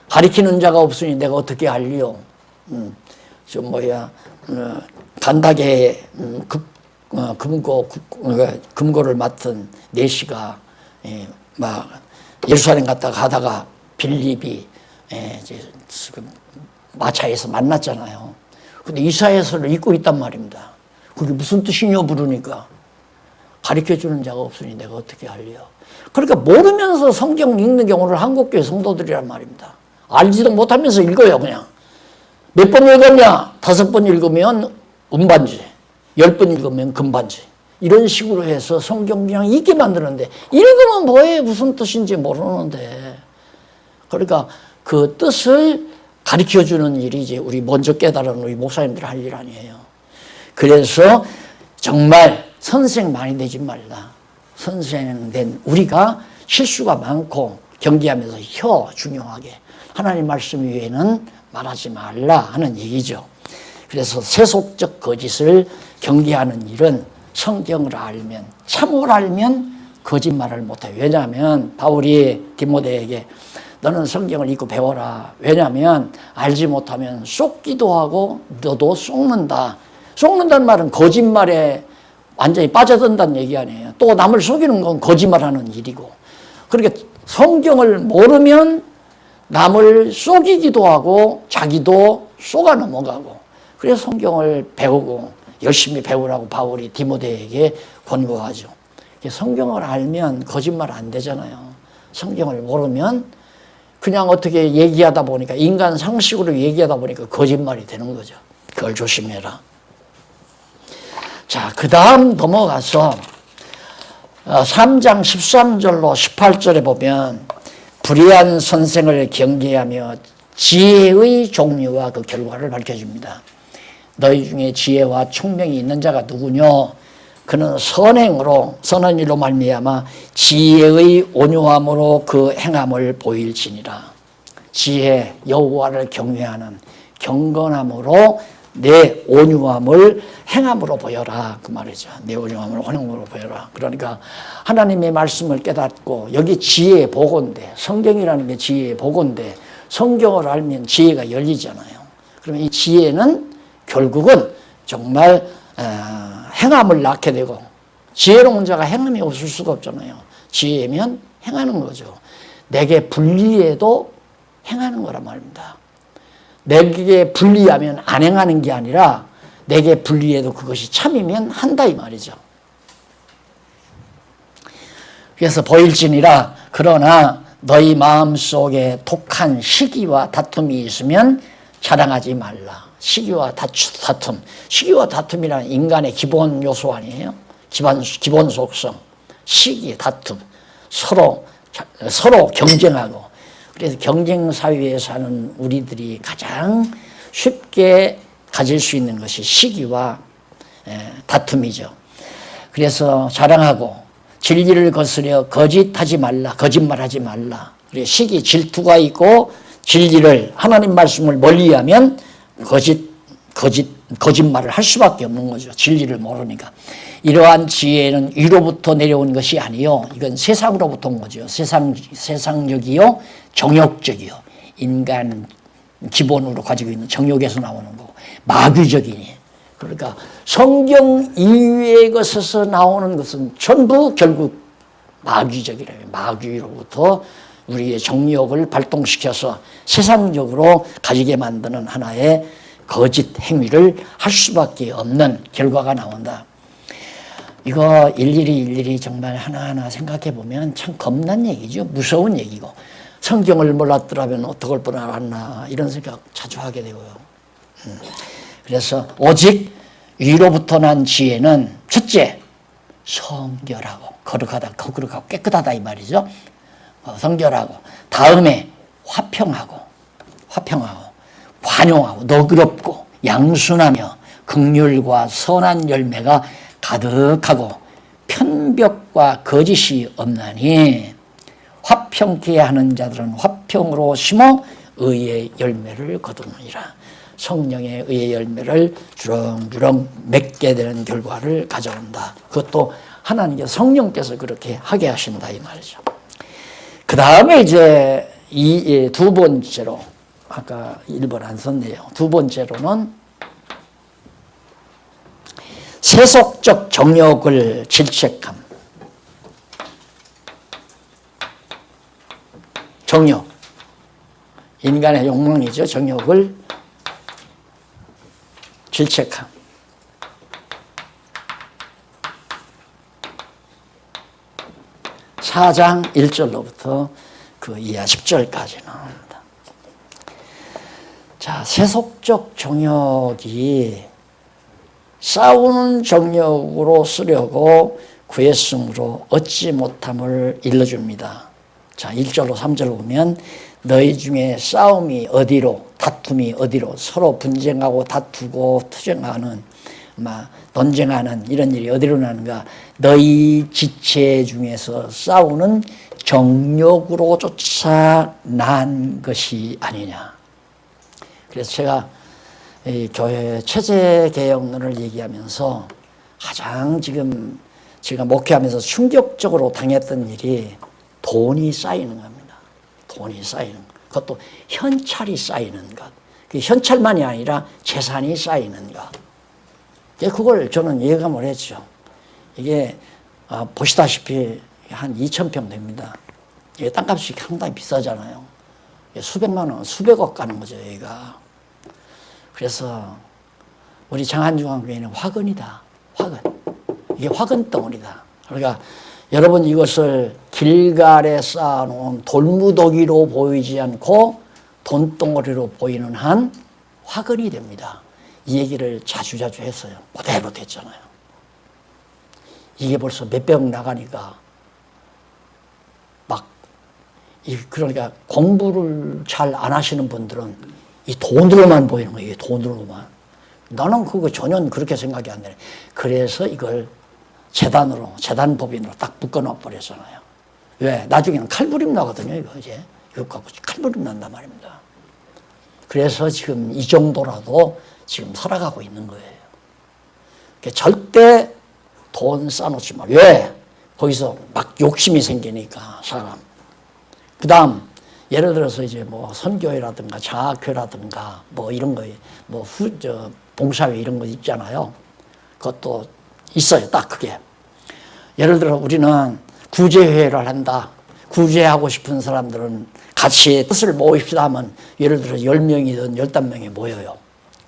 가리키는 자가 없으니 내가 어떻게 할리요. 간다게 금고를 맡은 내시가 막 예루살렘 갔다가 가다가 빌립이 마차에서 만났잖아요. 근데 이사야서를 읽고 있단 말입니다. 그게 무슨 뜻이냐 물으니까 가르쳐주는 자가 없으니 내가 어떻게 할래요. 그러니까 모르면서 성경 읽는 경우를 한국교회 성도들이란 말입니다. 알지도 못하면서 읽어요 그냥. 몇 번 읽었냐? 5번 읽으면 음반지, 10번 읽으면 금반지. 이런 식으로 해서 성경 그냥 읽게 만드는데 읽으면 뭐예요? 무슨 뜻인지 모르는데. 그러니까 그 뜻을 가르쳐주는 일이 이제 우리 먼저 깨달은 우리 목사님들 할 일 아니에요. 그래서 정말 선생 많이 되지 말라. 선생 된 우리가 실수가 많고 경계하면서 혀 중요하게 하나님 말씀 위에는 말하지 말라 하는 얘기죠. 그래서 세속적 거짓을 경계하는 일은 성경을 알면 참을 알면 거짓말을 못해요. 왜냐하면 바울이 디모데에게 너는 성경을 읽고 배워라. 왜냐하면 알지 못하면 속기도 하고 너도 속는다. 속는다는 말은 거짓말에 완전히 빠져든다는 얘기 아니에요. 또 남을 속이는 건 거짓말하는 일이고. 그러니까 성경을 모르면 남을 속이기도 하고 자기도 속아 넘어가고. 그래서 성경을 배우고 열심히 배우라고 바울이 디모데에게 권고하죠. 성경을 알면 거짓말 안 되잖아요. 성경을 모르면 그냥 어떻게 얘기하다 보니까 인간 상식으로 얘기하다 보니까 거짓말이 되는 거죠. 그걸 조심해라. 자, 그 다음 넘어가서 3장 13절로 18절에 보면 불의한 선생을 경계하며 지혜의 종류와 그 결과를 밝혀줍니다. 너희 중에 지혜와 총명이 있는 자가 누구뇨? 그는 선행으로 선한 일로 말미암아 지혜의 온유함으로 그 행함을 보일지니라. 지혜, 여호와를 경외하는 경건함으로 내 온유함을 행함으로 보여라, 그 말이죠. 내 온유함을 행함으로 보여라. 그러니까 하나님의 말씀을 깨닫고, 여기 지혜의 보고인데, 성경이라는 게 지혜의 보고인데 성경을 알면 지혜가 열리잖아요. 그러면 이 지혜는 결국은 정말 행함을 낳게 되고, 지혜로운 자가 행함이 없을 수가 없잖아요. 지혜면 행하는 거죠. 내게 불리해도 행하는 거란 말입니다. 내게 불리하면 안 행하는 게 아니라 내게 불리해도 그것이 참이면 한다, 이 말이죠. 그래서 보일지니라. 그러나 너희 마음속에 독한 시기와 다툼이 있으면 자랑하지 말라. 시기와 다툼. 시기와 다툼이란 인간의 기본 요소 아니에요? 기본 속성. 시기, 다툼. 서로 경쟁하고. 그래서 경쟁 사회에 사는 우리들이 가장 쉽게 가질 수 있는 것이 시기와 다툼이죠. 그래서 자랑하고, 진리를 거스려 거짓하지 말라. 거짓말하지 말라. 그래서 시기, 질투가 있고 진리를, 하나님 말씀을 멀리하면 거짓말을 할 수밖에 없는 거죠. 진리를 모르니까. 이러한 지혜는 위로부터 내려온 것이 아니요, 이건 세상으로부터 온 거죠. 세상적이요, 정욕적이요. 인간 기본으로 가지고 있는 정욕에서 나오는 거고, 마귀적이니. 그러니까 성경 이외의 것에서 나오는 것은 전부 결국 마귀적이래요. 마귀로부터 우리의 정욕을 발동시켜서 세상적으로 가지게 만드는 하나의 거짓 행위를 할 수밖에 없는 결과가 나온다. 이거 일일이 정말 하나하나 생각해 보면 참 겁난 얘기죠. 무서운 얘기고, 성경을 몰랐더라면 어떡할 뻔 알았나, 이런 생각 자주 하게 되고요. 그래서 오직 위로부터 난 지혜는 첫째, 성결하고 거룩하고 깨끗하다, 이 말이죠. 성결하고, 다음에 화평하고 관용하고 너그럽고 양순하며 긍휼과 선한 열매가 가득하고 편벽과 거짓이 없나니, 화평케 하는 자들은 화평으로 심어 의의 열매를 거두느니라. 성령의 의의 열매를 주렁주렁 맺게 되는 결과를 가져온다. 그것도 하나님께서, 성령께서 그렇게 하게 하신다, 이 말이죠. 그 다음에 이제 이 두 번째로, 아까 1번 안 썼네요. 두 번째로는 세속적 정욕을 질책함. 정욕, 인간의 욕망이죠. 정욕을 질책함. 사장 1절로부터 그 이하 10절까지 나옵니다. 자, 세속적 정욕이 싸우는 정욕으로 쓰려고 구했으므로 얻지 못함을 일러줍니다. 자, 1절로 3절 보면 너희 중에 싸움이 어디로, 다툼이 어디로, 서로 분쟁하고 다투고 투쟁하는, 논쟁하는 이런 일이 어디로 나는가? 너희 지체 중에서 싸우는 정욕으로 쫓아난 것이 아니냐. 그래서 제가 이 교회 체제 개혁론을 얘기하면서 가장 지금 제가 목회하면서 충격적으로 당했던 일이 돈이 쌓이는 겁니다. 돈이 쌓이는 것. 그것도 현찰이 쌓이는 것. 그 현찰만이 아니라 재산이 쌓이는 것. 그걸 저는 예감을 했죠. 이게 보시다시피 한 2,000평 됩니다. 이게 땅값이 상당히 비싸잖아요. 수백만 원, 수백억 가는 거죠, 여기가. 그래서 우리 장안중앙교회는 화근이다. 화근. 이게 화근 덩어리다. 그러니까 여러분, 이것을 길갈에 쌓아놓은 돌무더기로 보이지 않고 돈덩어리로 보이는 한 화근이 됩니다. 이 얘기를 자주 했어요. 그대로 됐잖아요. 이게 벌써 몇백 나가니까 그러니까 공부를 잘 안 하시는 분들은 이 돈으로만 보이는 거예요. 돈으로만. 나는 그거 전혀 그렇게 생각이 안 되네. 그래서 이걸 재단법인으로 딱 묶어놔 버렸잖아요. 왜? 나중에는 칼부림 나거든요, 이거 이제. 이거 갖고 칼부림 난단 말입니다. 그래서 지금 이 정도라도 지금 살아가고 있는 거예요. 절대 돈 쌓아놓지 마. 왜? 거기서 막 욕심이 생기니까, 사람. 그 다음, 예를 들어서 이제 뭐 선교회라든가 장학회라든가 뭐 이런 거, 뭐 봉사회 이런 거 있잖아요. 그것도 있어요, 딱 그게. 예를 들어 우리는 구제회를 한다. 구제하고 싶은 사람들은 같이 뜻을 모읍시다 하면 예를 들어 10명이든 15명이 모여요.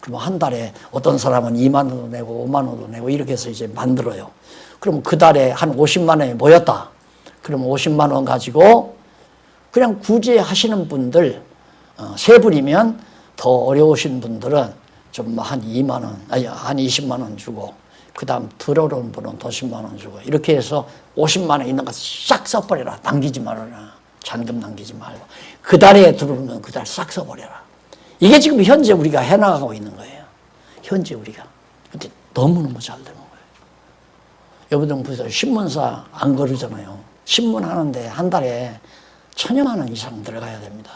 그러면 한 달에 어떤 사람은 2만 원도 내고 5만 원도 내고 이렇게 해서 이제 만들어요. 그러면 그 달에 한 50만 원이 모였다. 그러면 50만 원 가지고 그냥 구제하시는 분들 세 분이면 더 어려우신 분들은 좀 한 2만 원, 아니 한 20만 원 주고 그 다음 덜 어려운 분은 더 10만 원 주고 이렇게 해서 50만 원 있는 거 싹 써버려라. 남기지 말아라. 잔금 남기지 말고. 그 달에 들어오면 그 달 싹 써버려라. 이게 지금 현재 우리가 해나가고 있는 거예요. 현재 우리가. 근데 너무너무 잘 되는 거예요. 여러분들 보세요. 신문사 안 거르잖아요. 신문 하는데 한 달에 1,000여만 원 이상 들어가야 됩니다.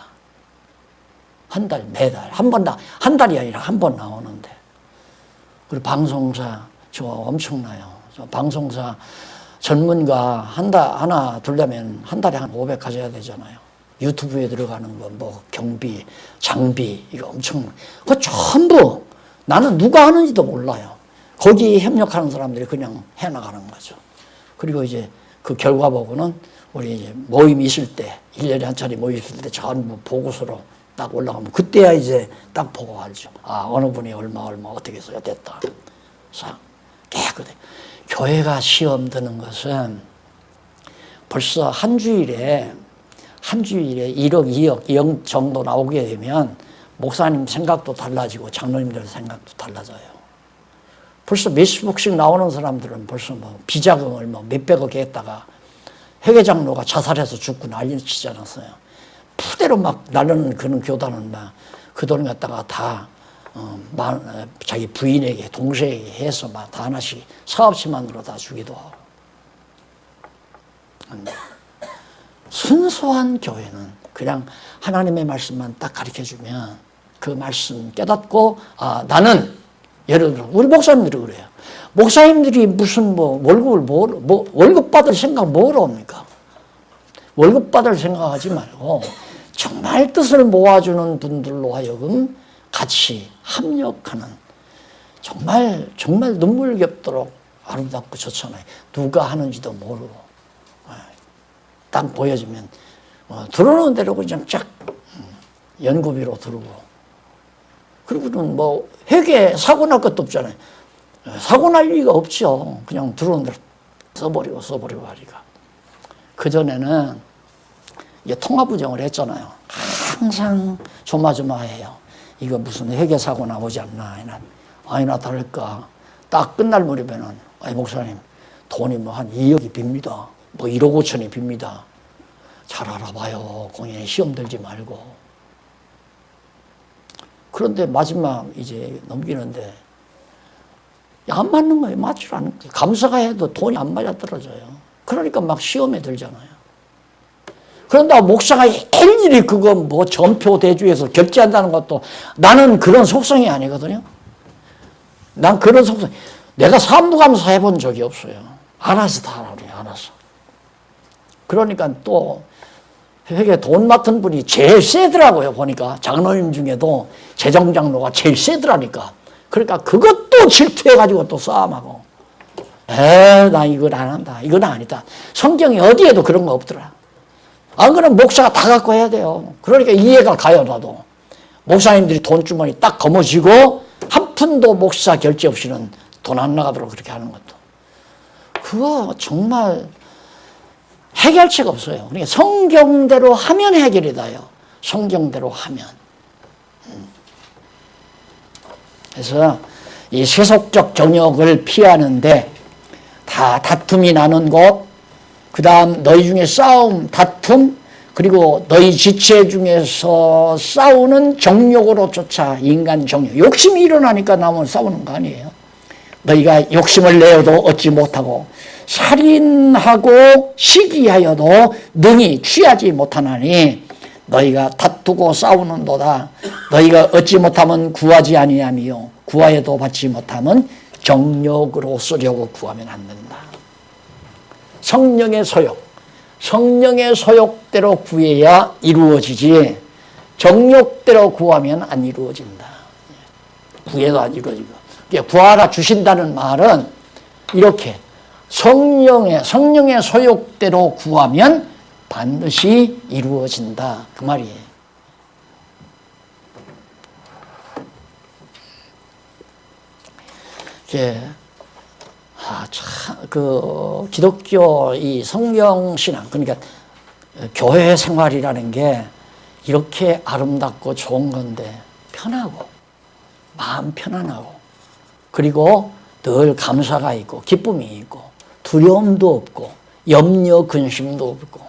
한 달, 매달. 한 달이 아니라 한 번 나오는데. 그리고 방송사, 저 엄청나요. 저 방송사 전문가 하나 두려면 한 달에 한 500 가져야 되잖아요. 유튜브에 들어가는 거, 뭐 경비, 장비, 이거 엄청, 그거 전부 나는 누가 하는지도 몰라요. 거기 협력하는 사람들이 그냥 해나가는 거죠. 그리고 이제 그 결과 보고는 우리 이제 모임이 있을 때, 1년에 한 차례 모임 있을 때 전부 보고서로 딱 올라가면 그때야 이제 딱 보고 알죠. 아, 어느 분이 얼마 어떻게 해서 됐다. 자, 깨끗해. 교회가 시험 드는 것은 벌써 한 주일에 1억, 2억, 2억 정도 나오게 되면 목사님 생각도 달라지고 장로님들 생각도 달라져요. 벌써 몇십억씩 나오는 사람들은 벌써 뭐 비자금을 뭐 몇백억 했다가 회계장로가 자살해서 죽고 난리 치지 않았어요. 푸대로 막 나르는 그런 교단은 막 그 돈 갖다가 다 자기 부인에게 동생에게 해서 막 다 하나씩 사업체만으로 다 주기도 하고. 순수한 교회는 그냥 하나님의 말씀만 딱 가르쳐주면 그 말씀 깨닫고 나는 예를 들어 우리 목사님들이 그래요. 목사님들이 무슨 뭐 월급 받을 생각 뭐로 합니까? 월급 받을 생각하지 말고 정말 뜻을 모아주는 분들로 하여금 같이 합력하는 정말 눈물겹도록 아름답고 좋잖아요. 누가 하는지도 모르고 딱 보여주면 들어오는 대로 그냥 쫙 연구비로 들어오고 그리고는 뭐 회계 사고 날 것도 없잖아요. 사고 날 리가 없죠. 그냥 들어오는 대로 써버리고 하니까. 그전에는 이게 통화부정을 했잖아요. 항상 조마조마해요. 이거 무슨 회계사고 나오지 않나. 아니나 다를까. 딱 끝날 무렵에는, 목사님, 돈이 뭐 한 2억이 빕니다. 뭐 1억 5천이 빕니다. 잘 알아봐요. 공연에 시험 들지 말고. 그런데 마지막 이제 넘기는데, 안 맞는 거예요. 맞질 않는 거예요. 감사가 해도 돈이 안 맞아 떨어져요. 그러니까 막 시험에 들잖아요. 그런데 목사가 일일이 그거 뭐 전표 대주에서 결제한다는 것도 나는 그런 속성이 아니거든요. 난 그런 속성, 내가 사무감사 해본 적이 없어요. 알아서 다 하라고요, 알아서. 그러니까 또 회계 돈 맡은 분이 제일 세더라고요, 보니까. 장로님 중에도 재정장로가 제일 세더라니까. 그러니까 그것도 질투해가지고 또 싸움하고. 나 이건 안 한다. 이건 아니다. 성경이 어디에도 그런 거 없더라. 안 그러면 목사가 다 갖고 해야 돼요. 그러니까 이해가 가요, 나도. 목사님들이 돈주머니 딱 거머쥐고 한 푼도 목사 결제 없이는 돈 안 나가도록 그렇게 하는 것도. 그거 정말 해결책 없어요. 그러니까 성경대로 하면 해결이 돼요. 성경대로 하면. 그래서 이 세속적 정욕을 피하는데 다 다툼이 나는 곳, 그 다음 너희 중에 싸움, 다툼, 그리고 너희 지체 중에서 싸우는 정욕으로 쫓아 인간 정욕. 욕심이 일어나니까 나면 싸우는 거 아니에요. 너희가 욕심을 내어도 얻지 못하고 살인하고 시기하여도 능히 취하지 못하나니 너희가 다투고 싸우는도다. 너희가 얻지 못하면 구하지 아니하며 구하여도 받지 못하면 정욕으로 쓰려고 구하면 안 된다. 성령의 소욕, 성령의 소욕대로 구해야 이루어지지 정욕대로 구하면 안 이루어진다. 구해도 안 이루어지고. 구하라 주신다는 말은 이렇게 성령의 소욕대로 구하면 반드시 이루어진다. 그 말이에요. 기독교 이 성경신앙, 그러니까 교회 생활이라는 게 이렇게 아름답고 좋은 건데 편하고, 마음 편안하고, 그리고 늘 감사가 있고, 기쁨이 있고, 두려움도 없고, 염려, 근심도 없고,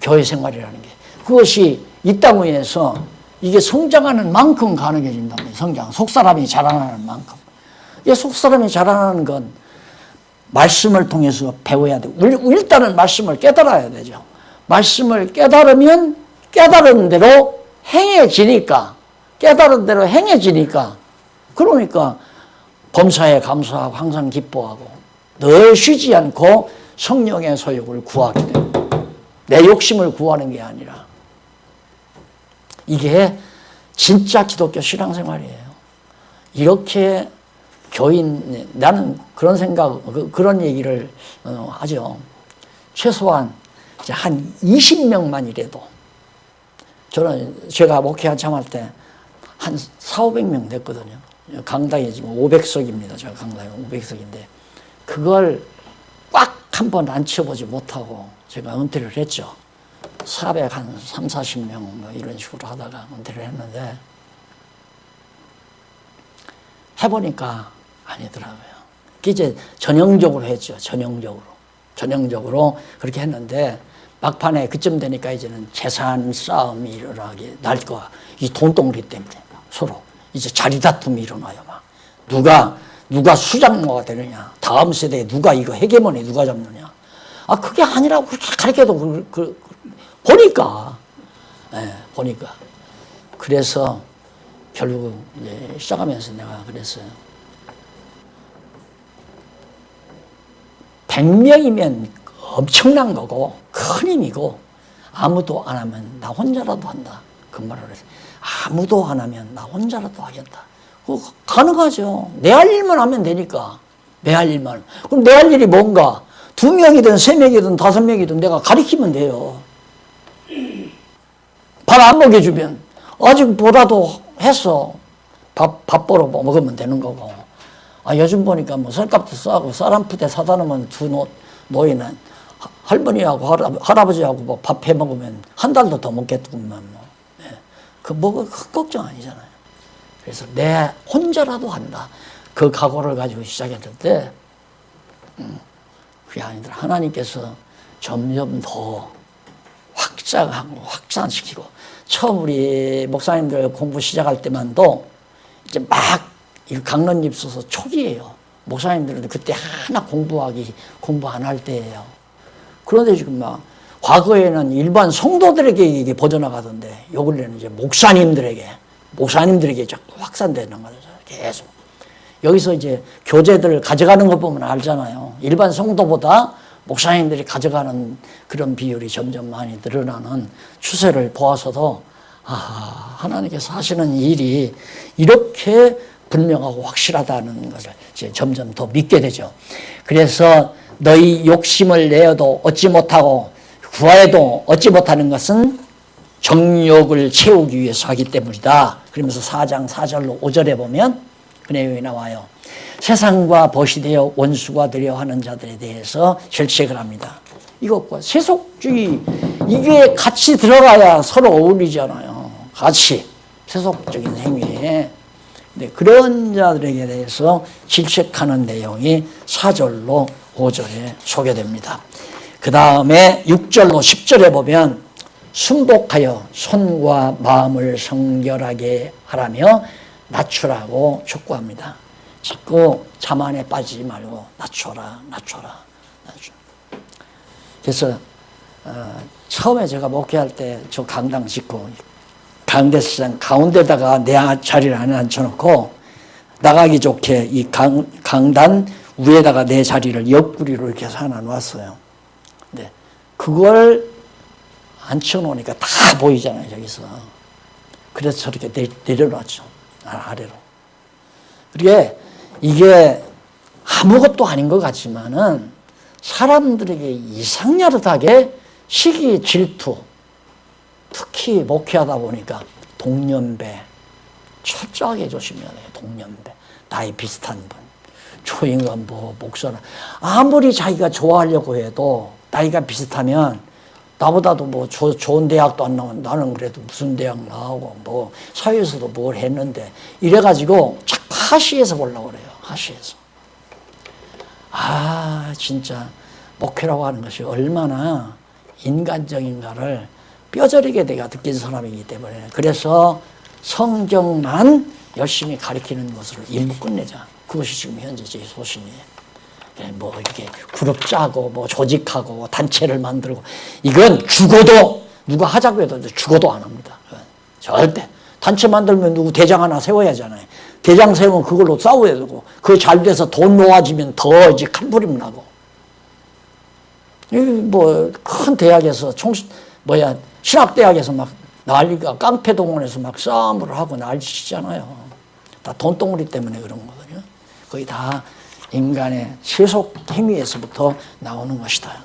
교회 생활이라는 게. 그것이 있다고 해서 이게 성장하는 만큼 가능해진다면, 성장, 속사람이 자라나는 만큼. 이 속사람이 자라나는 건 말씀을 통해서 배워야 돼. 일단은 말씀을 깨달아야 되죠. 말씀을 깨달으면 깨달은 대로 행해지니까, 깨달은 대로 행해지니까, 그러니까 범사에 감사하고 항상 기뻐하고 늘 쉬지 않고 성령의 소욕을 구하게 돼요. 내 욕심을 구하는 게 아니라. 이게 진짜 기독교 신앙생활이에요. 이렇게 교인, 나는 그런 생각, 그런 얘기를 하죠. 최소한 한 20명만 이래도, 저는 제가 목회 한참 할 때 한 400~500명 됐거든요. 강당이 지금 500석입니다. 제가 강당이 500석인데 그걸 꽉 한 번 앉혀보지 못하고 제가 은퇴를 했죠. 430~40명 이런 식으로 하다가 은퇴를 했는데 해보니까 아니더라고요. 이제 전형적으로 했죠. 전형적으로 그렇게 했는데 막판에 그쯤 되니까 이제는 재산 싸움이 일어나게 날 거야. 이 돈덩어리 때문에 서로 이제 자리 다툼이 일어나요. 막 누가 수장모가 되느냐, 다음 세대에 누가 이거 헤게모니 누가 잡느냐. 그게 아니라고 그렇게 가르쳐도 보니까. 그래서 결국 이제 시작하면서 내가 그랬어요. 100명이면 엄청난 거고 큰 힘이고 아무도 안 하면 나 혼자라도 한다. 그 말을 했어요. 아무도 안 하면 나 혼자라도 하겠다. 그거 가능하죠. 내 할 일만 하면 되니까. 내 할 일만. 그럼 내 할 일이 뭔가? 2명이든 3명이든 5명이든 내가 가리키면 돼요. 밥 안 먹여주면 아직 뭐라도 했어. 밥 벌어 먹으면 되는 거고. 요즘 보니까 뭐 쌀값도 싸고 쌀 한 푸대 사다 놓으면 두 노인은 할머니하고 할아버지하고 뭐 밥 해 먹으면 한 달도 더 먹겠구만 뭐. 큰 걱정 아니잖아요. 그래서 내 혼자라도 한다. 그 각오를 가지고 시작했는데 그게 아니더라. 하나님께서 점점 더 확장하고 확산시키고, 처음 우리 목사님들 공부 시작할 때만도 이제 막 강론입 써서 초기예요. 목사님들은 그때 하나 공부 안 할 때예요. 그런데 지금 막 과거에는 일반 성도들에게 이게 퍼져나가던데 요 근래는 이제 목사님들에게 자꾸 확산되는 거죠. 계속. 여기서 이제 교재들 가져가는 거 보면 알잖아요. 일반 성도보다 목사님들이 가져가는 그런 비율이 점점 많이 늘어나는 추세를 보아서도 하나님께서 하시는 일이 이렇게 분명하고 확실하다는 것을 이제 점점 더 믿게 되죠. 그래서 너희 욕심을 내어도 얻지 못하고 구하여도 얻지 못하는 것은 정욕을 채우기 위해서 하기 때문이다. 그러면서 4장 4절로 5절에 보면 그 내용이 나와요. 세상과 벗이되어 원수가 되려 하는 자들에 대해서 질책을 합니다. 이것과 세속주의, 이게 같이 들어가야 서로 어울리잖아요. 같이 세속적인 행위에. 네, 그런 자들에게 대해서 질책하는 내용이 4절로 5절에 소개됩니다. 그 다음에 6절로 10절에 보면 순복하여 손과 마음을 성결하게 하라며 낮추라고 촉구합니다. 자꾸 자만에 빠지지 말고 낮춰라. 그래서 처음에 제가 목회할 때 저 강당 짓고 강대시장 가운데다가 내 자리를 하나 앉혀놓고 나가기 좋게 이 강단 위에다가 내 자리를 옆구리로 이렇게 해서 하나 놨어요. 근데 그걸 앉혀놓으니까 다 보이잖아요, 여기서. 그래서 저렇게 내려놨죠, 아래로. 이게 아무것도 아닌 것 같지만은 사람들에게 이상야릇하게 시기, 질투, 특히 목회하다 보니까 동년배, 철저하게 조심해야 돼요. 동년배, 나이 비슷한 분, 초인간 목사나 아무리 자기가 좋아하려고 해도 나이가 비슷하면 나보다도 좋은 대학도 안 나온 나는 그래도 무슨 대학 나오고 사회에서도 뭘 했는데 이래가지고 자꾸 하시에서 보려고 그래요. 하시에서. 진짜 목회라고 하는 것이 얼마나 인간적인가를 뼈저리게 내가 느낀 사람이기 때문에 그래서 성경만 열심히 가르치는 것으로 일부 끝내자. 그것이 지금 현재 제 소신이에요. 이렇게 그룹 짜고 조직하고 단체를 만들고 이건 죽어도 누가 하자고 해도 죽어도 안 합니다. 절대. 단체 만들면 누구 대장 하나 세워야 하잖아요. 대장 세우면 그걸로 싸워야 되고 그거 잘 돼서 돈 모아지면 더 이제 칼부림 나고 큰 대학에서 신학대학에서 막 난리가 깡패동원에서 막 싸움을 하고 난리치잖아요. 다 돈덩어리 때문에 그런 거거든요. 거의 다 인간의 세속 행위에서부터 나오는 것이다.